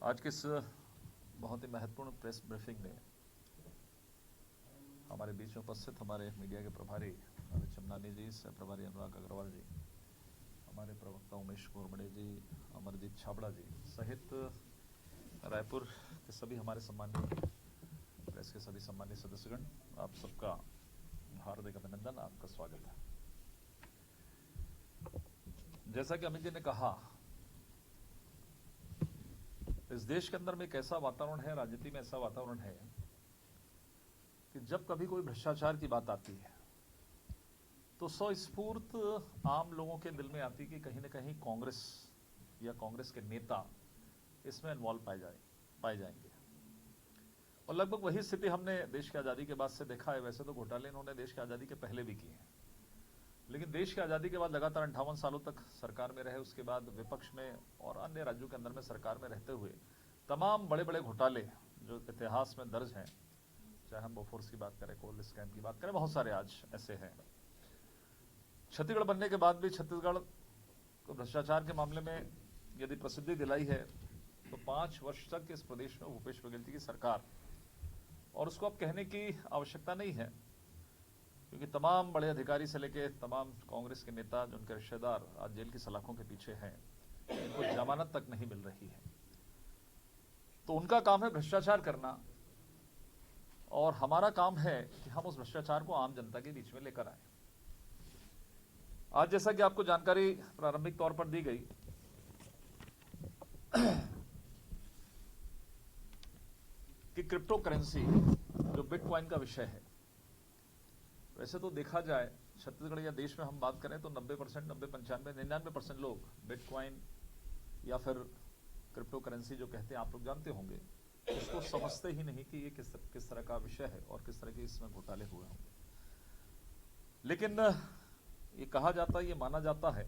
आज के इस बहुत ही महत्वपूर्ण प्रेस ब्रीफिंग में हमारे बीच में उपस्थित हमारे मीडिया के प्रभारी अमित चमनानी जी, सह प्रभारी अनुराग अग्रवाल जी, हमारे प्रवक्ता उमेश घोरमड़े जी, अमरजीत छाबड़ा जी सहित रायपुर के सभी हमारे सम्मानित प्रेस के सभी सम्मानित सदस्यगण, आप सबका हार्दिक अभिनंदन, आपका स्वागत है। जैसा कि अमित जी ने कहा, इस देश के अंदर में एक ऐसा वातावरण है, राजनीति में ऐसा वातावरण है कि जब कभी कोई भ्रष्टाचार की बात आती है तो स्वस्फूर्त आम लोगों के दिल में आती कि कहीं न कहीं कांग्रेस या कांग्रेस के नेता इसमें इन्वॉल्व पाए जाएंगे। और लगभग वही स्थिति हमने देश की आज़ादी के बाद से देखा है। वैसे तो घोटाले इन्होंने देश की आज़ादी के पहले भी किए हैं, लेकिन देश की आज़ादी के बाद लगातार 58 सालों तक सरकार में रहे, उसके बाद विपक्ष में और अन्य राज्यों के अंदर में सरकार में रहते हुए तमाम बड़े बड़े घोटाले जो इतिहास में दर्ज हैं, चाहे हम बोफोर्स की बात करें, कोल स्कैम की बात करें, बहुत सारे आज ऐसे हैं। छत्तीसगढ़ बनने के बाद भी छत्तीसगढ़ को भ्रष्टाचार के मामले में यदि प्रसिद्धि दिलाई है तो 5 वर्ष तक इस प्रदेश में भूपेश बघेल जी की सरकार, और उसको अब कहने की आवश्यकता नहीं है क्योंकि तमाम बड़े अधिकारी से लेके तमाम कांग्रेस के नेता, जो उनके रिश्तेदार आज जेल की सलाखों के पीछे हैं, इनको जमानत तक नहीं मिल रही है। तो उनका काम है भ्रष्टाचार करना, और हमारा काम है कि हम उस भ्रष्टाचार को आम जनता के बीच में लेकर आए। आज जैसा कि आपको जानकारी प्रारंभिक तौर पर दी गई कि क्रिप्टो करेंसी जो बिटकॉइन का विषय है, वैसे तो देखा जाए छत्तीसगढ़ या देश में हम बात करें तो 90%, 99% लोग बिटकॉइन या फिर क्रिप्टो करेंसी जो कहते हैं, आप लोग जानते होंगे, इसको समझते ही नहीं कि ये किस तरह का विषय है और किस तरह के इसमें घोटाले हुए होंगे। लेकिन ये कहा जाता है, ये माना जाता है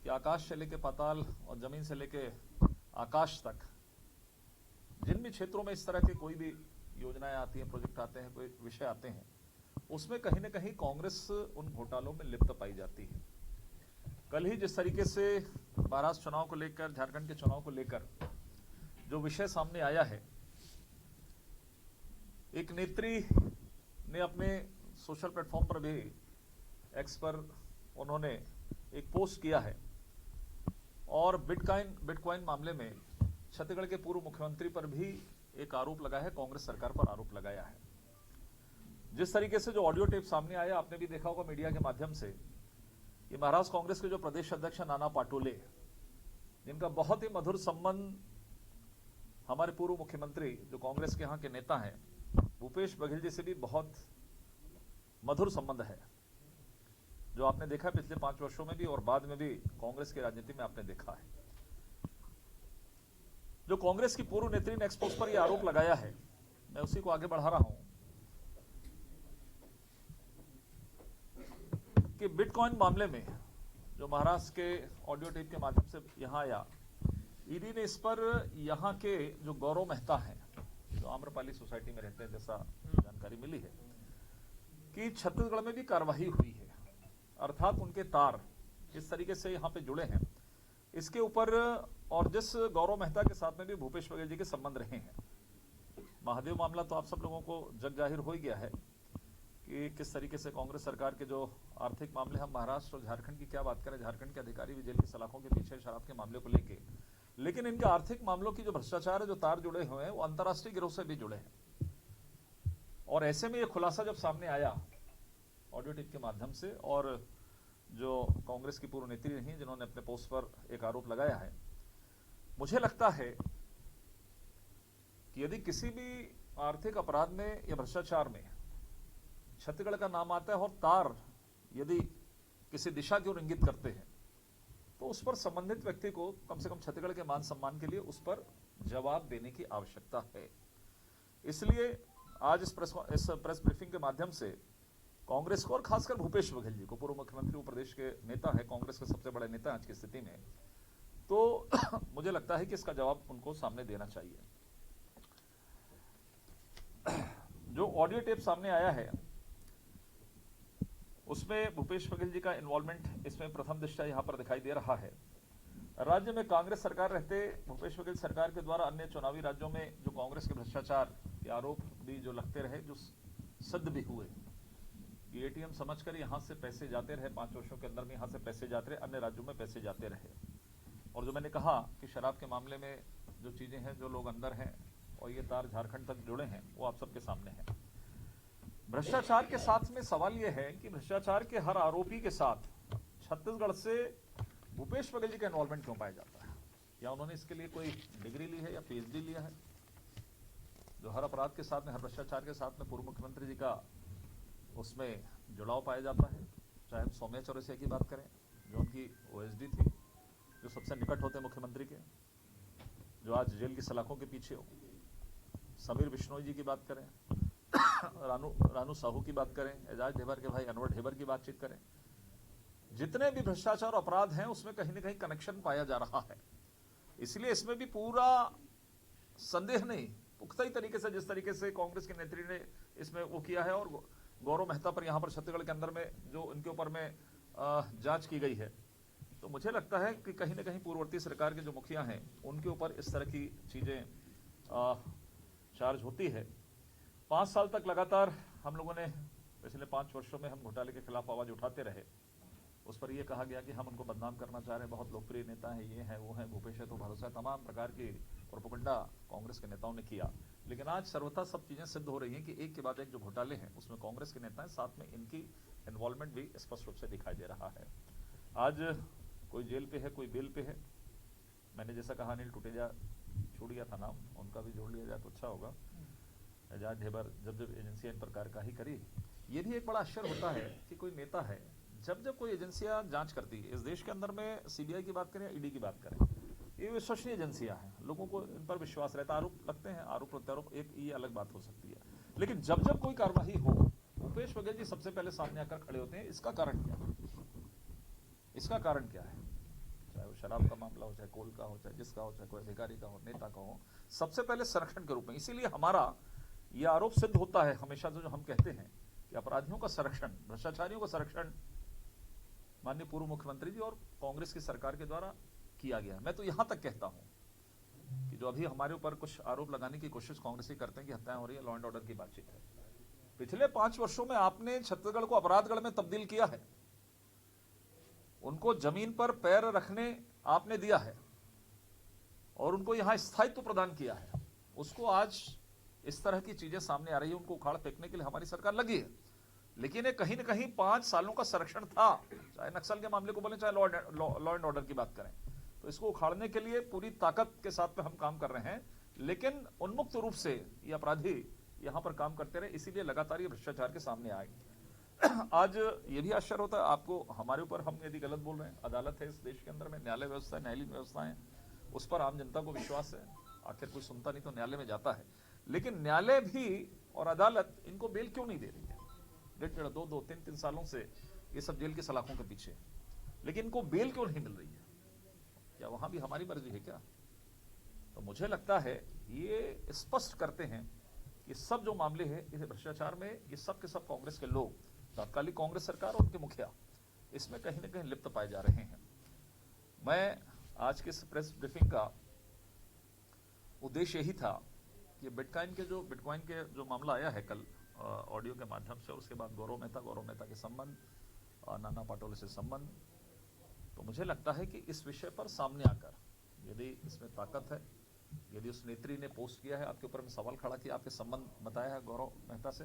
कि आकाश से लेके पाताल और जमीन से लेके आकाश तक जिन भी क्षेत्रों में इस तरह के कोई भी योजनाएं आती हैं, प्रोजेक्ट आते हैं, कोई विषय आते हैं, उसमें कहीं ना कहीं कांग्रेस उन घोटालों में लिप्त पाई जाती है। कल ही जिस तरीके से महाराष्ट्र चुनाव को लेकर, झारखंड के चुनाव को लेकर जो विषय सामने आया है, एक नेत्री ने अपने सोशल प्लेटफॉर्म पर भी, एक्स पर उन्होंने एक पोस्ट किया है और बिटकॉइन मामले में छत्तीसगढ़ के पूर्व मुख्यमंत्री पर भी एक आरोप लगाया है, कांग्रेस सरकार पर आरोप लगाया है। जिस तरीके से जो ऑडियो टेप सामने आया, आपने भी देखा होगा मीडिया के माध्यम से, ये महाराष्ट्र कांग्रेस के जो प्रदेश अध्यक्ष नाना पाटोले, जिनका बहुत ही मधुर संबंध हमारे पूर्व मुख्यमंत्री जो कांग्रेस के यहाँ के नेता हैं भूपेश बघेल जी से भी बहुत मधुर संबंध है, जो आपने देखा है पिछले 5 वर्षों में भी और बाद में भी कांग्रेस की राजनीति में आपने देखा है। जो कांग्रेस की पूर्व नेत्री ने एक्सपोज पर यह आरोप लगाया है, मैं उसी को आगे बढ़ा रहा हूं कि बिटकॉइन मामले में जो महाराष्ट्र के ऑडियो टेप के माध्यम से यहां आया, ईडी ने इस पर यहां के जो गौरव मेहता हैं, जो आम्रपाली सोसाइटी में रहते हैं, जैसा जानकारी मिली है कि छत्तीसगढ़ में भी कार्रवाई हुई है, अर्थात उनके तार इस तरीके से यहां पे जुड़े हैं इसके ऊपर, और जिस गौरव मेहता के साथ में भी भूपेश बघेल जी के संबंध रहे हैं। महादेव मामला तो आप सब लोगों को जग जाहिर हो गया है कि किस तरीके से कांग्रेस सरकार के जो आर्थिक मामले, हम महाराष्ट्र और झारखंड की क्या बात करें, झारखंड के अधिकारी भी जेल की सलाखों के पीछे शराब के मामले को लेके, लेकिन इनके आर्थिक मामलों की जो भ्रष्टाचार है, जो तार जुड़े हुए हैं, वो अंतर्राष्ट्रीय गिरोह से भी जुड़े हैं। और ऐसे में यह खुलासा जब सामने आया ऑडियो टेप के माध्यम से, और जो कांग्रेस की पूर्व नेत्री रही जिन्होंने अपने पोस्ट पर एक आरोप लगाया है, मुझे लगता है कि यदि किसी भी आर्थिक अपराध में या भ्रष्टाचार में छत्तीसगढ़ का नाम आता है और तार यदि किसी दिशा की ओर इंगित करते हैं, तो उस पर संबंधित व्यक्ति को कम से कम छत्तीसगढ़ के मान सम्मान के लिए उस पर जवाब देने की आवश्यकता है। इसलिए आज इस प्रेस ब्रीफिंग के माध्यम से कांग्रेस को और खासकर भूपेश बघेल जी को, पूर्व मुख्यमंत्री, वो प्रदेश के नेता है, कांग्रेस के सबसे बड़े नेता आज की स्थिति में, तो मुझे लगता है कि इसका जवाब उनको सामने देना चाहिए। जो ऑडियो टेप सामने आया है उसमें भूपेश बघेल जी का इन्वॉल्वमेंट इसमें प्रथम दृष्टया यहां पर दिखाई दे रहा है। राज्य में कांग्रेस सरकार रहते भूपेश बघेल सरकार के द्वारा अन्य चुनावी राज्यों में जो कांग्रेस के भ्रष्टाचार के आरोप भी जो लगते रहे, जो सिद्ध भी हुए कि एटीएम समझकर यहां से पैसे जाते रहे, 5 वर्षों के अंदर में यहां से पैसे जाते रहे, अन्य राज्यों में पैसे जाते रहे। और जो मैंने कहा कि शराब के मामले में जो चीजें हैं, जो लोग अंदर हैं और ये तार झारखंड तक जुड़े हैं, वो आप सबके सामने है। भ्रष्टाचार के साथ में सवाल यह है कि भ्रष्टाचार के हर आरोपी के साथ छत्तीसगढ़ से भूपेश बघेल जी का इन्वॉल्वमेंट क्यों पाया जाता है? या उन्होंने इसके लिए कोई डिग्री ली है या पीएचडी लिया है? जो हर अपराध के साथ में, हर भ्रष्टाचार के साथ में पूर्व मुख्यमंत्री जी का उसमें जुड़ाव पाया जाता है। चाहे हम सौम्या चौरसिया की बात करें, जो उनकी ओएसडी थी, जो सबसे निकट होते मुख्यमंत्री के, जो आज जेल की सलाखों के पीछे हो, समीर बिश्नोई जी की बात करें, रानू साहू की बात करें, एजाज ढेबर के भाई अनवर ढेबर की बातचीत करें, जितने भी भ्रष्टाचार अपराध हैं उसमें कहीं ना कहीं कनेक्शन पाया जा रहा है। इसलिए इसमें भी पूरा संदेह नहीं, पुख्ता ही तरीके से, जिस तरीके से कांग्रेस के नेत्री ने इसमें वो किया है और गौरव मेहता पर यहां पर छत्तीसगढ़ के अंदर में जो उनके ऊपर में जांच की गई है, तो मुझे लगता है कि कहीं ना कहीं पूर्ववर्ती सरकार के जो मुखिया हैं उनके ऊपर इस तरह की चीजें चार्ज होती है। 5 साल तक लगातार हम लोगों ने, पिछले 5 वर्षों में हम घोटाले के खिलाफ आवाज उठाते रहे। उस पर यह कहा गया कि हम उनको बदनाम करना चाह रहे हैं, बहुत लोकप्रिय नेता है, ये है वो है, भूपेश है तो भरोसा है, तमाम प्रकार की प्रोपेगेंडा कांग्रेस के नेताओं ने किया। लेकिन आज सर्वथा सब चीजें सिद्ध हो रही हैं कि एक के बाद एक जो घोटाले हैं उसमें कांग्रेस के नेता हैं, साथ में इनकी इन्वॉल्वमेंट भी स्पष्ट रूप से दिखाई दे रहा है। आज कोई जेल पे है, कोई बेल पे है। मैंने जैसा कहा अनिल टुटेजा छूट गया था नाम, उनका भी जोड़ लिया जाए तो अच्छा होगा। एजाज ढेबर जब जब एजेंसियां इन प्रकार का ही करी, ये भी एक बड़ा आश्चर्य होता है कि कोई नेता है, जब जब कोई एजेंसियां जांच करती है, इस देश के अंदर में सीबीआई की बात करें, ईडी की बात करें, ये विश्वसनीय एजेंसियां हैं, लोगों को इन पर विश्वास रहता है। आरोप लगते हैं, आरोप प्रत्यारोप एक ये अलग बात हो सकती है, लेकिन जब जब कोई कार्रवाई हो, भूपेश बघेल जी सबसे पहले सामने आकर खड़े होते हैं। इसका कारण क्या है? इसका कारण क्या है? चाहे वो शराब का मामला हो, चाहे कोल का हो, चाहे जिसका हो, चाहे कोई अधिकारी का हो, नेता का हो, सबसे पहले संरक्षण के रूप में। इसीलिए हमारा यह आरोप सिद्ध होता है हमेशा, जो हम कहते हैं कि अपराधियों का संरक्षण, भ्रष्टाचारियों का संरक्षण माननीय पूर्व मुख्यमंत्री जी और कांग्रेस की सरकार के द्वारा किया गया। मैं तो यहां तक कहता हूं कि जो अभी हमारे ऊपर कुछ आरोप लगाने की कोशिश कांग्रेसी करते हैं कि हत्याएं हो रही है, लॉ एंड ऑर्डर की बातचीत है। पिछले 5 वर्षों में आपने छत्तीसगढ़ को अपराधगढ़ में तब्दील किया है, उनको जमीन पर पैर रखने आपने दिया है और उनको यहां स्थायित्व प्रदान किया है। उसको आज इस तरह की चीजें सामने आ रही है, उनको उखाड़ फेंकने के लिए हमारी सरकार लगी है। लेकिन ये कहीं ना कहीं 5 सालों का संरक्षण था, चाहे नक्सल के मामले को बोले, चाहे लॉ एंड ऑर्डर की बात करें, तो इसको उखाड़ने के लिए पूरी ताकत के साथ में हम काम कर रहे हैं। लेकिन उन्मुक्त रूप से ये अपराधी यहां पर काम करते रहे, इसीलिए लगातार ये भ्रष्टाचार के सामने आए। आज ये भी आश्चर्य होता है आपको, हमारे ऊपर हम यदि गलत बोल रहे हैं, अदालत है इस देश के अंदर में, न्यायालय व्यवस्था है, न्यायालयीन व्यवस्था है, उस पर आम जनता को विश्वास है। आखिर कोई सुनता नहीं तो न्यायालय में जाता है, लेकिन न्यायालय भी और अदालत इनको बेल क्यों नहीं दे रही है? 1.5, 2, 3 सालों से ये सब जेल की सलाखों के पीछे, लेकिन इनको बेल क्यों नहीं मिल रही है? क्या वहां भी हमारी मर्जी है क्या? तो मुझे लगता है ये स्पष्ट करते हैं कि सब जो मामले हैं इस भ्रष्टाचार में, ये सब के सब कांग्रेस के लोग, तत्कालीन कांग्रेस सरकार और उनके मुखिया, इसमें कहीं ना कहीं लिप्त पाए जा रहे हैं। मैं आज के इस प्रेस ब्रीफिंग का उद्देश्य यही था कि बिटकॉइन के जो मामला आया है कल ऑडियो के माध्यम से, उसके बाद गौरव मेहता के संबंध, नाना पाटोले से संबंध, तो मुझे लगता है कि इस विषय पर सामने आकर, यदि इसमें ताकत है, यदि उस नेत्री ने पोस्ट किया है, आपके ऊपर में सवाल खड़ा किया, आपके संबंध बताया है गौरव मेहता से,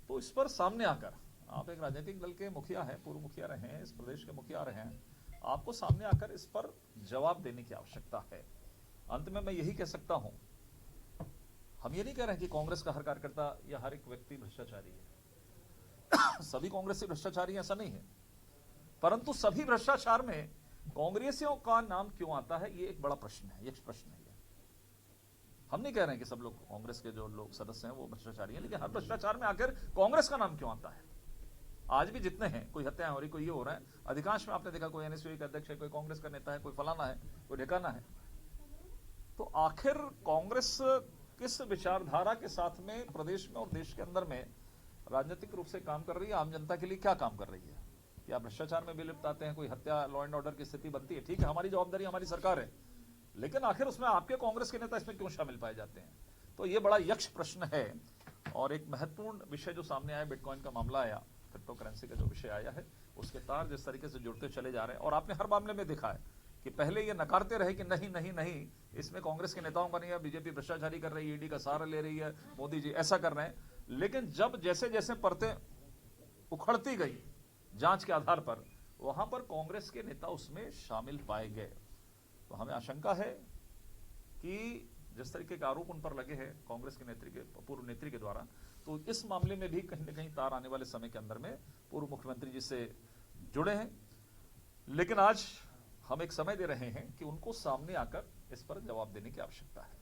तो इस पर सामने आकर, आप एक राजनीतिक दल के मुखिया हैं, पूर्व मुखिया रहे हैं, इस प्रदेश के मुखिया रहे हैं, आपको सामने आकर इस पर जवाब देने की आवश्यकता है। अंत में मैं यही कह सकता हूं, हम ये नहीं कह रहे हैं कि कांग्रेस का हर कार्यकर्ता या हर एक व्यक्ति भ्रष्टाचारी है। सभी कांग्रेसी भ्रष्टाचारी ऐसा नहीं है, परंतु सभी भ्रष्टाचार में कांग्रेसियों का नाम क्यों आता है, ये एक बड़ा प्रश्न है। ये प्रश्न है, हम नहीं कह रहे हैं कि सब लोग कांग्रेस के जो लोग सदस्य हैं वो भ्रष्टाचारी हैं, लेकिन हर भ्रष्टाचार में आखिर कांग्रेस का नाम क्यों आता है? आज भी जितने हैं, कोई हत्याएं हो रही, कोई ये हो रहा है, अधिकांश में आपने देखा कोई एनएसयूआई का अध्यक्ष है, कोई कांग्रेस का नेता है, कोई फलाना है, कोई ठिकाना है। तो आखिर कांग्रेस किस विचारधारा के साथ में प्रदेश में और देश के अंदर में राजनीतिक रूप से काम कर रही है, आम जनता के लिए क्या काम कर रही है? या भ्रष्टाचार में भी लिप्त आते हैं, कोई हत्या, लॉ एंड ऑर्डर की स्थिति बनती है, ठीक है, हमारी जवाबदारी, हमारी सरकार है, लेकिन आखिर उसमें आपके कांग्रेस के नेता इसमें क्यों शामिल पाए जाते हैं? तो ये बड़ा यक्ष प्रश्न है। और एक महत्वपूर्ण विषय जो सामने आया, बिटकॉइन का मामला आया, क्रिप्टो करेंसी का जो विषय आया है, उसके तार जिस तरीके से जुड़ते चले जा रहे हैं, और आपने हर मामले में देखा है कि पहले ये नकारते रहे कि नहीं नहीं नहीं, इसमें कांग्रेस के नेताओं का नहीं है, बीजेपी भ्रष्टाचारी कर रही है, ईडी का सहारा ले रही है, मोदी जी ऐसा कर रहे हैं। लेकिन जब जैसे जैसे परतें उखड़ती गई जांच के आधार पर, वहां पर कांग्रेस के नेता उसमें शामिल पाए गए। तो हमें आशंका है कि जिस तरीके के आरोप उन पर लगे हैं कांग्रेस के नेत्री के, पूर्व नेत्री के द्वारा, तो इस मामले में भी कहीं न कहीं तार आने वाले समय के अंदर में पूर्व मुख्यमंत्री जी से जुड़े हैं। लेकिन आज हम एक समय दे रहे हैं कि उनको सामने आकर इस पर जवाब देने की आवश्यकता है।